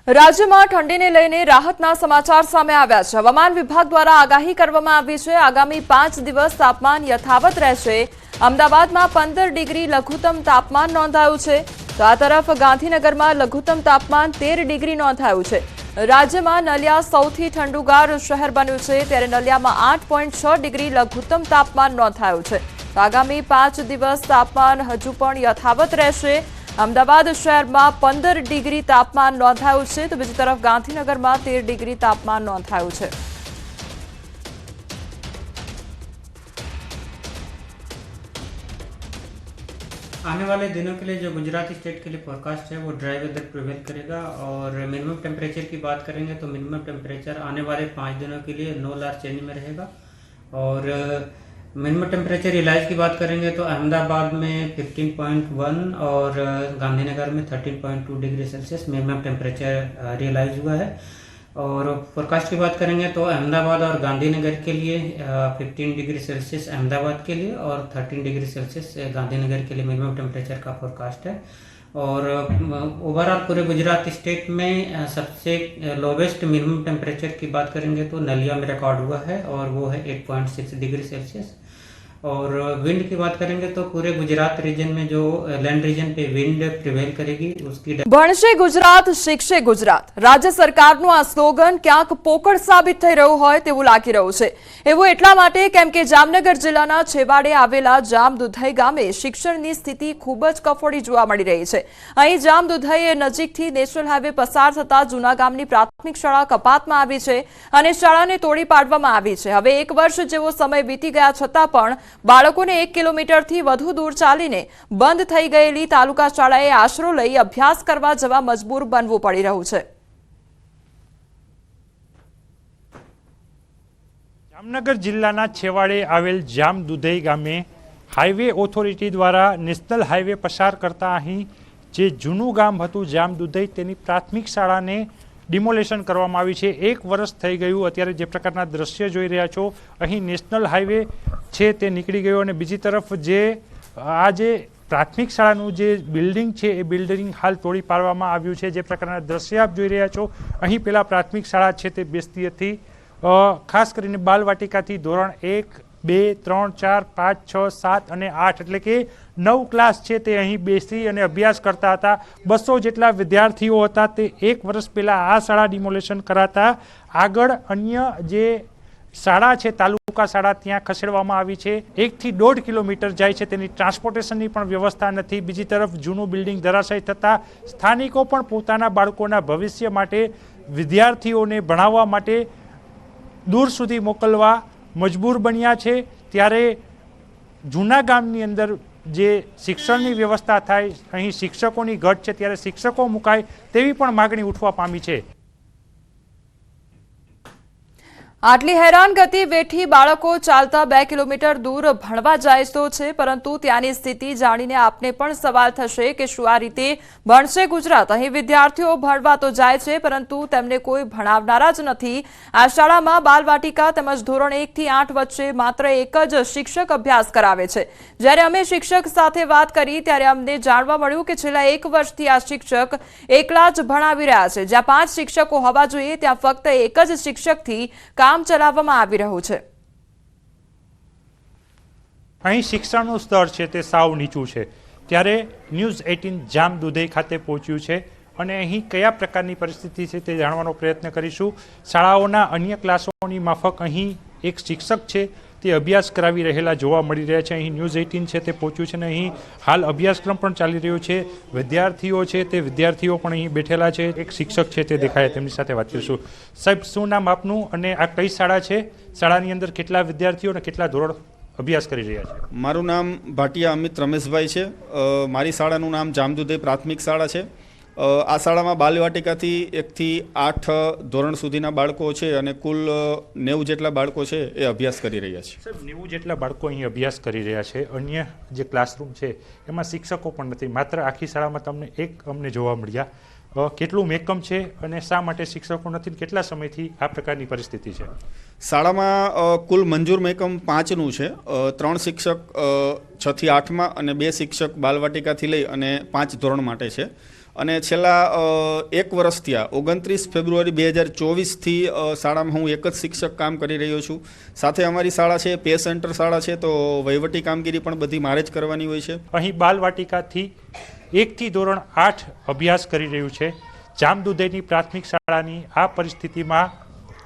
રાજ્યમાં ઠંડીને લઈને રાહતના સમાચાર સામે આવ્યા છે। હવામાન વિભાગ દ્વારા આગાહી કરવામાં આવી છે। આગામી 5 દિવસ તાપમાન યથાવત રહેશે। અમદાવાદમાં 15 ડિગ્રી લઘુત્તમ તાપમાન નોંધાયું છે, તો આ તરફ ગાંધીનગરમાં લઘુત્તમ તાપમાન 13 ડિગ્રી નોંધાયું છે। રાજ્યમાં નલિયા સૌથી ઠંડુગાર શહેર બન્યું છે, ત્યારે નલિયામાં 8.6 ડિગ્રી લઘુત્તમ તાપમાન નોંધાયું છે। તો આગામી 5 દિવસ તાપમાન હજુ પણ યથાવત રહેશે। અમદાવાદ શહેરમાં 15 ડિગ્રી તાપમાન નોંધાયું છે, તો બીજી તરફ ગાંધીનગરમાં 13 ડિગ્રી તાપમાન નોંધાયું છે। आने वाले दिनों के लिए जो गुजरात स्टेट के लिए फोरकास्ट है वो ड्राई वेदर प्रिवेल करेगा। और मिनिमम टेम्परेचर की बात करेंगे तो मिनिमम टेम्परेचर आने वाले 5 दिनों के लिए 9 लार्ज चेनी में रहेगा। और मिनिमम टेम्परेचर रियलाइज की बात करेंगे तो अहमदाबाद में 15.1 और गांधीनगर में 13.2 degree Celsius minimum temperature realise हुआ है। और फोरकास्ट की बात करेंगे तो अहमदाबाद और गांधीनगर के लिए 15 डिग्री सेल्सियस अहमदाबाद के लिए और 13 डिग्री सेल्सियस गांधीनगर के लिए मिनिमम टेम्परेचर का फोरकास्ट है। और ओवरऑल पूरे गुजरात स्टेट में सबसे लोवेस्ट मिनिमम टेम्परेचर की बात करेंगे तो नलिया में रिकॉर्ड हुआ है और वो है 8.6 डिग्री सेल्सियस। और विंड की बात करेंगे तो पूरे गुजरात रीजन में जो लैंड रीजन पे विंड प्रिवेल करेगी उसकी ભણશે ગુજરાત શિક્ષે ગુજરાત રાજ્ય સરકારનું આ સ્લોગન ક્યાંક પોકળ સાબિત થઈ રહ્યું હોય તેવું લાગી રહ્યું છે। એવું એટલા માટે કેમ કે જામનગર જિલ્લાના છેવાડે આવેલા જામદુધઈ ગામે શિક્ષણની સ્થિતિ ખૂબ જ કફોડી જોવા મળી રહી છે। અહીં જામદુધઈ નજીકથી નેશનલ હાઈવે પસાર થતા જૂના ગામની પ્રાથમિક શાળા કપાતમાં આવી છે અને શાળાને તોડી પાડવામાં આવી છે। હવે 1 વર્ષ જેવો સમય વીતી ગયા છતાં પણ બાળકોને 1 કિલોમીટરથી વધુ દૂર ચાલીને બંધ થઈ ગયેલી તાલુકા શાળાએ આશરો લઈ અભ્યાસ કરવા જવા મજબૂર બનવું પડી રહ્યું છે। જામનગર જિલ્લાના છેવાડે આવેલ જામદુધઈ ગામે હાઈવે ઓથોરિટી દ્વારા નેશનલ હાઈવે પસાર કરતા અહીં જે જૂનું ગામ હતું જામદુધઈ તેની પ્રાથમિક શાળાને ડિમોલેશન કરવામાં આવી છે। 1 વર્ષ થઈ ગયું। અત્યારે જે પ્રકારના દ્રશ્ય જોઈ રહ્યા છો, અહીં નેશનલ હાઈવે છે તે નીકળી ગયો અને બીજી તરફ જે આ જે પ્રાથમિક શાળાનું જે બિલ્ડિંગ છે એ બિલ્ડિંગ હાલ તોડી પાડવામાં આવ્યું છે। જે પ્રકારના દ્રશ્ય આપ જોઈ રહ્યા છો, અહીં પહેલાં પ્રાથમિક શાળા છે તે બેસતી હતી, ખાસ કરીને બાલવાટિકાથી ધોરણ 1, 2, 3, 4, 5, 6, 7 અને 8 એટલે કે 9 ક્લાસ છે તે અહીં બેસી અને અભ્યાસ કરતા હતા। 200 જેટલા વિદ્યાર્થીઓ હતા। તે 1 વર્ષ પહેલાં આ શાળા ડિમોલેશન કરાતા આગળ અન્ય જે શાળા છે તાલુકા શાળા ત્યાં ખસેડવામાં આવી છે। 1 થી 1.5 કિલોમીટર જાય છે, તેની ટ્રાન્સપોર્ટેશનની પણ વ્યવસ્થા નથી। બીજી તરફ જૂનું બિલ્ડિંગ ધરાશાયી થતાં સ્થાનિકો પણ પોતાના બાળકોના ભવિષ્ય માટે વિદ્યાર્થીઓને ભણાવવા માટે દૂર સુધી મોકલવા મજબૂર બન્યા છે। ત્યારે જૂના ગામની અંદર જે શિક્ષણની વ્યવસ્થા થાય, અહીં શિક્ષકોની ઘટ છે, ત્યારે શિક્ષકો મુકાય તેવી પણ માગણી ઉઠવા પામી છે। આટલી હેરાનગતિ વેઠી બાળકો ચાલતા 2 કિલોમીટર દૂર ભણવા જાય તો છે, પરંતુ ત્યાંની સ્થિતિ જાણીને આપને પણ સવાલ થશે કે શું આ રીતે ભણશે ગુજરાત? અહીં વિદ્યાર્થીઓ ભણવા તો જાય છે, પરંતુ તેમને કોઈ ભણાવનારા જ નથી। આ શાળામાં બાલવાટિકા તેમજ ધોરણ 1 થી 8 વચ્ચે માત્ર એક જ શિક્ષક અભ્યાસ કરાવે છે। જ્યારે અમે શિક્ષક સાથે વાત કરી ત્યારે અમને જાણવા મળ્યું કે છેલ્લા 1 વર્ષથી આ શિક્ષક એકલા જ ભણાવી રહ્યા છે। જ્યાં 5 શિક્ષકો હોવા જોઈએ ત્યાં ફક્ત એક જ શિક્ષકથી કામ ચલાવવામાં આવી રહ્યું છે। અહીં શિક્ષણનું સ્તર છે તે સાવ નીચું છે। ત્યારે ન્યૂઝ 18 જામદુધઈ ખાતે પહોંચ્યું છે અને અહીં કયા પ્રકારની પરિસ્થિતિ છે તે જાણવાનો પ્રયત્ન કરીશું। શાળાઓના અન્ય ક્લાસોની માફક અહીં એક શિક્ષક છે તે અભ્યાસ કરાવી રહેલા જોવા મળી રહ્યા છે। અહીં ન્યૂઝ 18 છે તે પહોંચ્યું છે અને અહીં હાલ અભ્યાસક્રમ પણ ચાલી રહ્યો છે। વિદ્યાર્થીઓ છે તે વિદ્યાર્થીઓ પણ અહીં બેઠેલા છે। એક શિક્ષક છે તે દેખાય, તેમની સાથે વાત કરીશું। સાહેબ, શું નામ આપનું અને આ કઈ શાળા છે? શાળાની અંદર કેટલા વિદ્યાર્થીઓ અને કેટલા ધોરણ અભ્યાસ કરી રહ્યા છે? મારું નામ ભાટિયા અમિત રમેશભાઈ છે। મારી શાળાનું નામ જામદુધઈ પ્રાથમિક શાળા છે। આ શાળામાં બાલવાટિકાથી 1 થી 8 ધોરણ સુધીના બાળકો છે અને કુલ 90 જેટલા બાળકો છે એ અભ્યાસ કરી રહ્યા છે। સાહેબ, 90 જેટલા બાળકો અહીં અભ્યાસ કરી રહ્યા છે। અન્ય જે ક્લાસરૂમ છે એમાં શિક્ષકો પણ નથી, માત્ર આખી શાળામાં તમને એક અમને જોવા મળ્યા। કેટલું મેકમ છે અને શા માટે શિક્ષકો નથી? કેટલા સમયથી આ પ્રકારની પરિસ્થિતિ છે? શાળામાં કુલ મંજૂર મેકમ 5નું છે। 3 શિક્ષક 6 થી 8માં અને 2 શિક્ષક બાલવાટિકાથી લઈ અને 5 ધોરણ માટે છે। અને છેલ્લા 1 વર્ષથી 29 ફેબ્રુઆરી 2024થી શાળામાં હું એક જ શિક્ષક કામ કરી રહ્યો છું. સાથે અમારી શાળા છે પે સેન્ટર શાળા છે, તો વહીવટી કામગીરી પણ બધી મારે જ કરવાની હોય છે. અહીં બાલવાટિકાથી 1 થી ધોરણ 8 અભ્યાસ કરી રહ્યું છે. જામદુધઈની પ્રાથમિક શાળાની આ પરિસ્થિતિમાં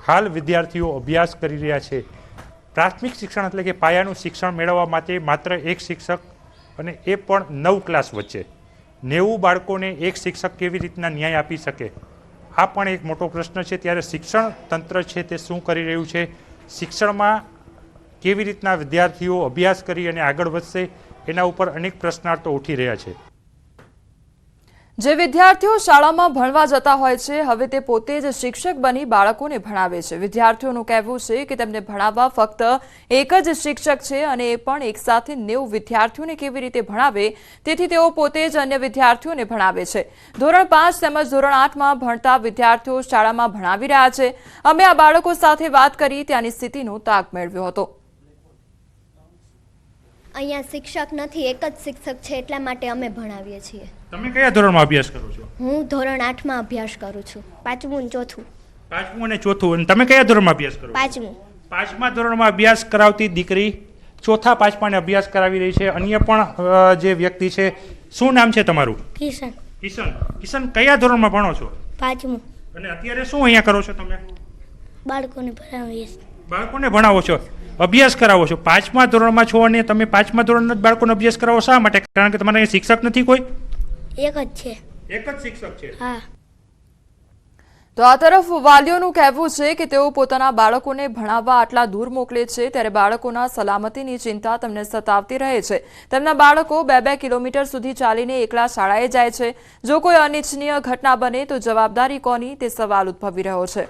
હાલ વિદ્યાર્થીઓ અભ્યાસ કરી રહ્યા છે. પ્રાથમિક શિક્ષણ એટલે કે પાયાનું શિક્ષણ મેળવવા માટે માત્ર એક શિક્ષક, અને એ પણ 9 ક્લાસ વચ્ચે 90 બાળકોને એક શિક્ષક કેવી રીતના ન્યાય આપી શકે, આ પણ એક મોટો પ્રશ્ન છે. ત્યારે શિક્ષણ તંત્ર છે તે શું કરી રહ્યું છે, શિક્ષણમાં કેવી રીતના વિદ્યાર્થીઓ અભ્યાસ કરી અને આગળ વધશે, એના ઉપર અનેક પ્રશ્નાર્થો ઉઠી રહ્યા છે. જે વિદ્યાર્થીઓ શાળામાં ભણવા જતા હોય છે, હવે તે પોતે જ શિક્ષક બની બાળકોને ભણાવે છે. વિદ્યાર્થીઓનું કહેવું છે કે તેમને ભણાવવા ફક્ત એક જ શિક્ષક છે, અને એ પણ એક સાથે 90 વિદ્યાર્થીઓને કેવી રીતે ભણાવે, તેથી તેઓ પોતે જ અન્ય વિદ્યાર્થીઓને ભણાવે છે. ધોરણ 5 તેમજ ધોરણ 8માં ભણતા વિદ્યાર્થીઓ શાળામાં ભણાવી રહ્યા છે. અમે આ બાળકો સાથે વાત કરી ત્યાંની સ્થિતિનો તાગ મેળવ્યો હતો. અહીંયા શિક્ષક નથી, એક જ શિક્ષક છે, એટલા માટે અમે ભણાવીએ છીએ. તમે કયા ધોરણમાં અભ્યાસ કરો છો? હું ધોરણ 8માં અભ્યાસ કરું છું. 5મું અને 4થું. 5મું અને 4થું. અને તમે કયા ધોરણમાં અભ્યાસ કરો? 5મું. 5મા ધોરણમાં અભ્યાસ કરાવતી દીકરી 4થા 5માને અભ્યાસ કરાવી રહી છે. અન્ય પણ જે વ્યક્તિ છે, શું નામ છે તમારું? કિશન. કિશન, કયા ધોરણમાં ભણો છો? 5મું. અને અત્યારે શું અહીંયા કરો છો તમે? બાળકોને ભણાવીએ. બાળકોને ભણાવો છો, અભ્યાસ કરાવો છો. 5મા ધોરણમાં છો અને તમે 5મા ધોરણના જ બાળકોને અભ્યાસ કરાવો. શા માટે? કારણ કે તમારે અહીંયા શિક્ષક નથી કોઈ? એક જ છે. એક જ શિક્ષક છે. હા. તો આ તરફ વાલીઓનું કહેવું છે કે તેઓ પોતાના બાળકોને ભણાવવા આટલા દૂર મોકલે છે, ત્યારે બાળકોના સલામતીની ચિંતા તેમને સતાવતી રહે છે. તેમના બાળકો 2-2 કિલોમીટર સુધી ચાલીને એકલા શાળાએ જાય છે. જો કોઈ અનિચ્છનીય ઘટના બને તો જવાબદારી કોની, તે સવાલ ઉદ્ભવી રહ્યો છે.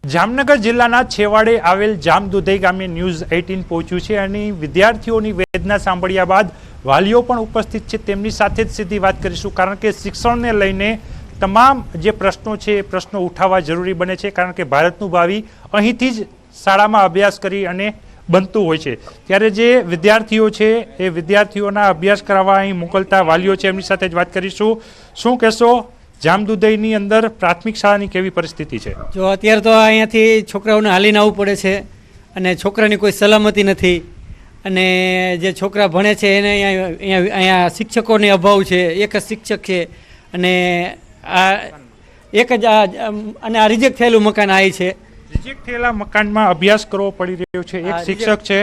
જામનગર જિલ્લાના છેવાડે આવેલ જામદુધઈ ગામે ન્યૂઝ 18 પહોંચ્યું છે અને વિદ્યાર્થીઓની વેદના સાંભળ્યા બાદ વાલીઓ પણ ઉપસ્થિત છે. તેમની સાથે જ સીધી વાત કરીશું, કારણ કે શિક્ષણને લઈને તમામ જે પ્રશ્નો છે એ પ્રશ્નો ઉઠાવવા જરૂરી બને છે, કારણ કે ભારતનું ભાવિ અહીંથી જ શાળામાં અભ્યાસ કરી અને બનતું હોય છે. ત્યારે જે વિદ્યાર્થીઓ છે એ વિદ્યાર્થીઓના અભ્યાસ કરાવવા અહીં મોકલતા વાલીઓ છે, એમની સાથે જ વાત કરીશું. શું કહેશો, જામદુધઈની અંદર પ્રાથમિક શાળાની કેવી પરિસ્થિતિ છે? જો અત્યારે તો અહીંયાથી છોકરાઓને હાલીને આવવું પડે છે, અને છોકરાની કોઈ સલામતી નથી, અને જે છોકરા ભણે છે એને અહીંયા શિક્ષકોની અભાવ છે. એક જ શિક્ષક છે, અને આ એક જ અને આ રિજેક્ટ થયેલું મકાન આ છે. રિજેક્ટ થયેલા મકાનમાં અભ્યાસ કરવો પડી રહ્યો છે. એક શિક્ષક છે.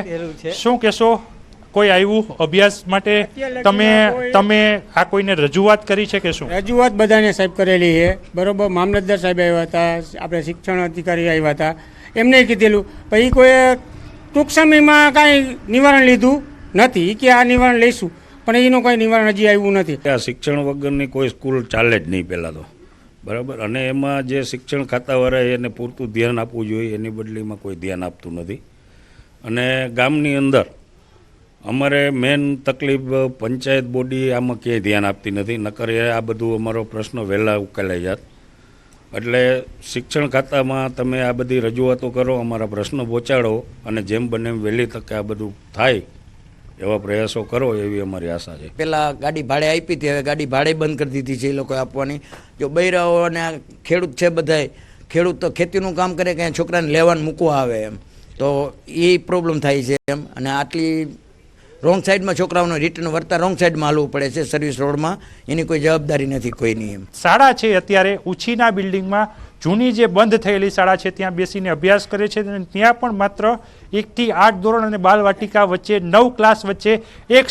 શું કહેશો, કોઈ આવ્યું અભ્યાસ માટે? તમે આ કોઈને રજૂઆત કરી છે કે શું? રજૂઆત બધાને સાહેબ કરેલી છે, બરોબર. મામલતદાર સાહેબ આવ્યા હતા, આપણે શિક્ષણ અધિકારી આવ્યા હતા, એમને કીધેલું, પછી કોઈ ટૂંક સમયમાં કાંઈ નિવારણ લીધું નથી કે આ નિવારણ લઈશું, પણ એનું કોઈ નિવારણ હજી આવ્યું નથી. આ શિક્ષણ વગરની કોઈ સ્કૂલ ચાલે જ નહીં પહેલાં તો, બરાબર. અને એમાં જે શિક્ષણ ખાતાવાળાએ એને પૂરતું ધ્યાન આપવું જોઈએ, એની બદલીમાં કોઈ ધ્યાન આપતું નથી. અને ગામની અંદર અમારે મેન તકલીફ પંચાયત બોડી આમાં ક્યાંય ધ્યાન આપતી નથી, નકર આ બધું અમારો પ્રશ્ન વહેલા ઉકેલાઈ જાત. એટલે શિક્ષણ ખાતામાં તમે આ બધી રજૂઆતો કરો, અમારા પ્રશ્નો પહોંચાડો, અને જેમ બને એમ વહેલી તકે આ બધું થાય એવા પ્રયાસો કરો, એવી અમારી આશા છે. પહેલાં ગાડી ભાડે આપી હતી, હવે ગાડી ભાડે બંધ કરી દીધી છે એ લોકોએ આપવાની. જો બૈરાઓ અને ખેડૂત છે બધાય, ખેડૂત તો ખેતીનું કામ કરે કે છોકરાને લેવાનું મૂકવા આવે એમ, તો એ પ્રોબ્લેમ થાય છે એમ. અને આટલી રોંગ સાઈડમાં છોકરાઓને રિટર્ન વર્તા રોંગ સાઈડમાં હાલવું પડે છે સર્વિસ રોડમાં, એની કોઈ જવાબદારી નથી કોઈની એમ. શાળા છે અત્યારે ઉછીના બિલ્ડિંગમાં, જૂની જે બંધ થયેલી શાળા છે ત્યાં બેસીને અભ્યાસ કરે છે, અને ત્યાં પણ માત્ર 1 થી 8 ધોરણ અને બાલવાટિકા વચ્ચે 9 ક્લાસ વચ્ચે એક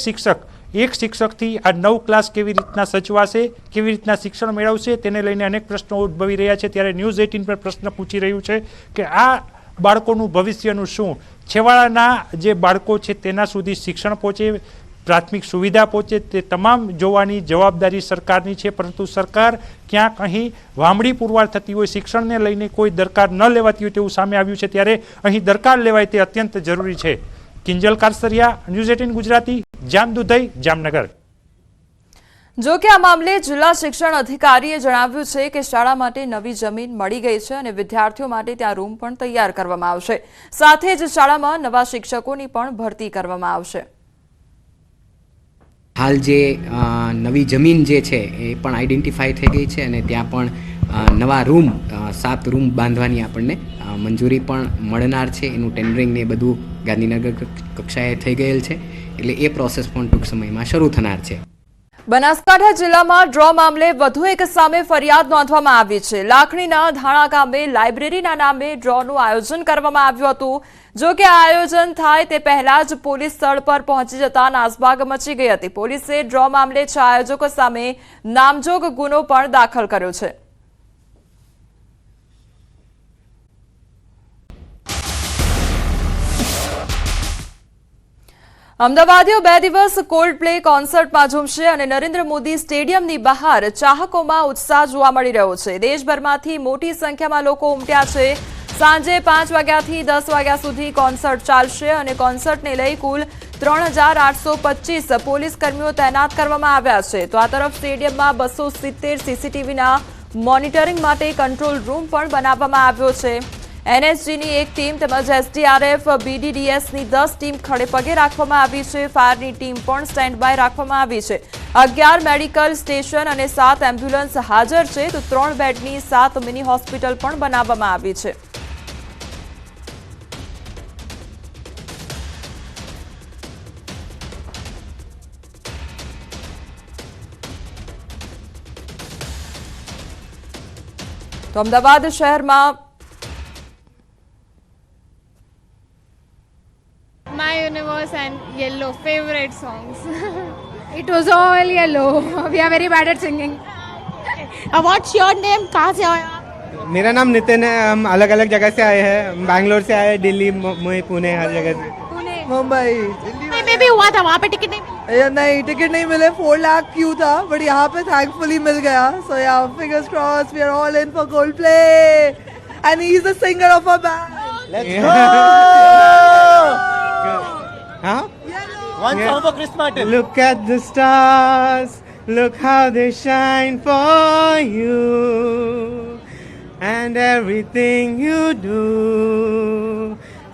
શિક્ષકથી આ 9 ક્લાસ કેવી રીતના સચવાશે, કેવી રીતના શિક્ષણ મેળવશે, તેને લઈને અનેક પ્રશ્નો ઉદ્ભવી રહ્યા છે. ત્યારે ન્યૂઝ 18 પર પ્રશ્ન પૂછી રહ્યું છે કે આ બાળકોનું ભવિષ્યનું શું? છેવાડાના જે બાળકો છે તેના સુધી શિક્ષણ પહોંચે, પ્રાથમિક સુવિધા પહોંચે, તે તમામ જોવાની જવાબદારી સરકારની છે. પરંતુ સરકાર ક્યાંક અહીં વામડી પુરવાર થતી હોય, શિક્ષણને લઈને કોઈ દરકાર ન લેવાતી હોય તેવું સામે આવ્યું છે. ત્યારે અહીં દરકાર લેવાય તે અત્યંત જરૂરી છે. કિંજલ કારસરિયા, ન્યૂઝ 18 ગુજરાતી, જામદુધઈ, જામનગર. જો કે આ મામલે જિલ્લા શિક્ષણ અધિકારીએ જણાવ્યું છે કે શાળા માટે નવી જમીન મળી ગઈ છે અને વિદ્યાર્થીઓ માટે ત્યાં રૂમ પણ તૈયાર કરવામાં આવશે. સાથે જ શાળામાં નવા શિક્ષકોની પણ ભરતી કરવામાં આવશે. હાલ જે નવી જમીન જે છે એ પણ આઈડેન્ટિફાઈ થઈ ગઈ છે અને ત્યાં પણ નવા રૂમ 7 રૂમ બાંધવાની આપણને મંજૂરી પણ મળનાર છે. એનું ટેન્ડરિંગ ને બધું ગાંધીનગર કક્ષાએ થઈ ગયેલ છે, એટલે એ પ્રોસેસ પણ ટૂંક સમયમાં શરૂ થનાર છે. બનાસકાંઠા જિલ્લામાં ડ્રો મામલે વધુ એક સામે ફરિયાદ નોંધવામાં આવી છે. લાખણીના ધાણા ગામે લાઇબ્રેરીના નામે ડ્રોનું આયોજન કરવામાં આવ્યું હતું. જો કે આ આયોજન થાય તે પહેલા જ પોલીસ સ્થળ પર પહોંચી જતા નાસભાગ મચી ગઈ હતી. પોલીસે ડ્રો મામલે 6 આયોજકો સામે નામજોગ ગુનો પણ દાખલ કર્યો છે. અમદાવાદીઓ 2 દિવસ કોલ્ડ પ્લે કોન્સર્ટમાં ઝૂમશે અને નરેન્દ્ર મોદી સ્ટેડિયમની બહાર ચાહકોમાં ઉત્સાહ જોવા મળી રહ્યો છે. દેશભરમાંથી મોટી સંખ્યામાં લોકો ઉમટ્યા છે. સાંજે 5 વાગ્યાથી 10 વાગ્યા સુધી કોન્સર્ટ ચાલશે અને કોન્સર્ટને લઈ કુલ 3825 પોલીસ કર્મીઓ તૈનાત કરવામાં આવ્યા છે. તો આ તરફ સ્ટેડિયમમાં 270 સીસીટીવીના મોનિટરિંગ માટે કંટ્રોલ રૂમ પણ બનાવવામાં આવ્યો છે. એનએસજીની 1 ટીમ તેમજ એસડીઆરએફ બીડીડીએસની 10 ટીમ ખડે પગે રાખવામાં આવી છે. ફાયરની ટીમ પણ સ્ટેન્ડ બાય રાખવામાં આવી છે. 11 મેડિકલ સ્ટેશન અને 7 એમ્બ્યુલન્સ હાજર છે. તો 3 બેડની 7 મિની હોસ્પિટલ પણ બનાવવામાં આવી છે. તો અમદાવાદ શહેરમાં My Universe and Yellow favorite songs. It was all yellow. We are very bad at singing. What's your name? कहाँ से आए आप? मेरा नाम नितिन है. हम अलग अलग जगह से आए हैं. बैंगलोर से आए, दिल्ली, पुणे, हर जगह से. पुणे. मुंबई में भी हुआ था, वहाँ पे टिकट नहीं नहीं टिकट नहीं मिले. 4 लाख क्यू था, बट यहाँ पे थैंकफुली मिल गया. सो या fingers cross, we are all in for Coldplay and he is the singer of our band. Let's go. Huh? One song for Chris Martin. Look at the stars, look how they shine for you, and everything you do,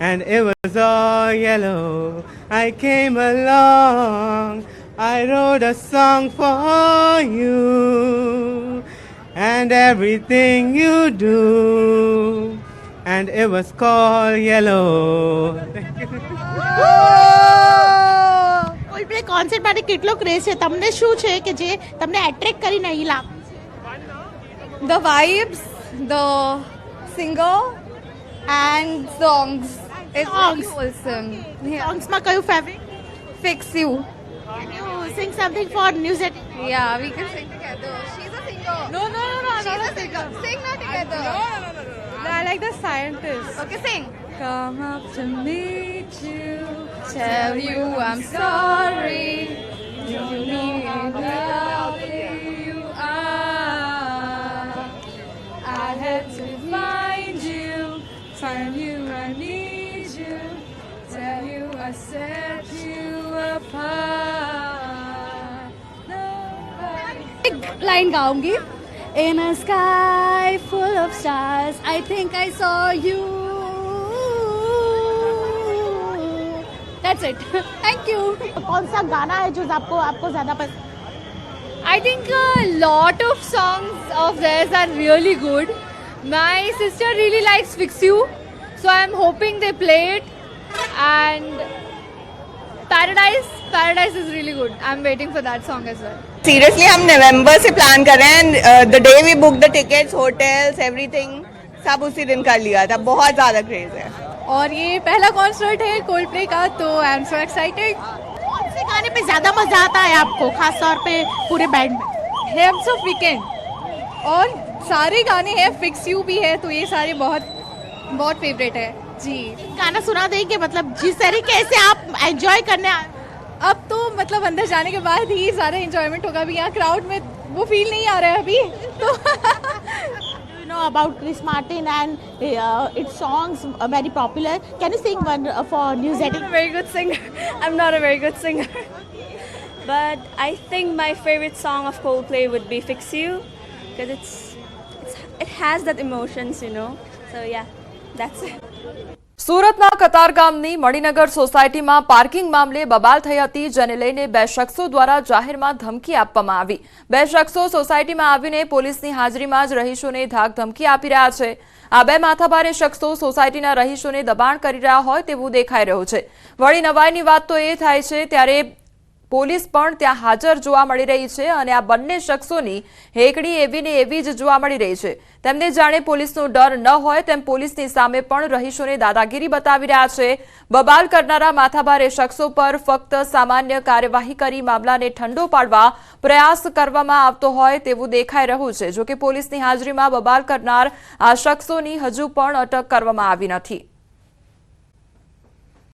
and it was all yellow. I came along, I wrote a song for you, and everything you do, and it was called yellow. Coldplay concert માટે કેટલો craze છે? તમને શું છે કે જે તમને attract કરીને અહીં લાવે? The vibes, the singer, and songs. It's Songs. really awesome. Yeah. સોંગ્સમાં કયું favourite? Fix You. Can you sing something for News 18? Yeah, we can sing together. She's a singer. No. She's a singer. Sing not together. No. I like the scientist. Okay, sing. Come up to meet you, tell you I'm sorry. You know how lovely you are. I had to find you I need you, tell you I set you apart. एक line गाऊंगी. In a sky full of stars, I think I saw you. That's it. Thank you. कौन सा गाना है जो आपको ज़्यादा पसंद? I think a lot of songs of theirs are really good. My sister really likes Fix You, so I'm hoping they play it. And Paradise is really good. I'm waiting for that song as well. Seriously हम नवंबर से plan कर रहे हैं. The day we book the tickets, hotels, everything सब उसी दिन कर लिया था. बहुत ज़्यादा क्रेज है. और ये पहला कॉन्सर्ट है कोल्डप्ले का, तो आई एम सो एक्साइटेड. कौन से गाने पे ज़्यादा मज़ा आता है आपको, खास तौर पे पूरे बैंड में? हेम्स ऑफ वीकेंड और सारे गाने हैं. फिक्स यू भी है, तो ये सारे बहुत बहुत फेवरेट है जी. गाना सुना देंगे, मतलब जिस तरीके से आप एंजॉय करने आए. अब तो मतलब अंदर जाने के बाद ही ज़्यादा इंजॉयमेंट होगा. अभी यहाँ क्राउड में वो फील नहीं आ रहा है अभी तो. You know about Chris Martin and its songs are very popular. Can you sing one for News 18? I'm not a very good singer. I'm not a very good singer. but I think my favorite song of Coldplay would be Fix You, because it has that emotions, you know. So yeah, that's it. સુરતના કતારગામની મણિનગર સોસાયટીમાં parking મામલે બબાલ થઈ હતી, જેને લઈને બે શખ્સો દ્વારા જાહેરમાં ધમકી આપવામાં આવી. બે શખ્સો સોસાયટીમાં આવીને પોલીસની હાજરીમાં જ રહીશોને ધાક ધમકી આપી રહ્યા છે. આ બે માથાભારે શખ્સો સોસાયટીના રહીશોને દબાણ કરી રહ્યા હોય તેવું દેખાઈ રહ્યું છે. વળી નવાઈની વાત તો એ થાય છે ત્યારે પોલીસ પણ ત્યાં હાજર જોવા મળી રહી છે અને આ બંને શખ્સોની હેકડી એવી ને એવી જ જોવા મળી રહી છે. તેમને જાણે પોલીસનો ડર ન હોય તેમ પોલીસની સામે પણ રહીશોને દાદાગીરી બતાવી રહ્યા છે. બબાલ કરનારા માથાભારે શખ્સો પર ફક્ત સામાન્ય કાર્યવાહી કરી મામલાને ઠંડો પાડવા પ્રયાસ કરવામાં આવતો હોય તેવું દેખાઈ રહ્યું છે. જોકે પોલીસની હાજરીમાં બબાલ કરનાર આ શખ્સોની હજુ પણ અટક કરવામાં આવી નથી.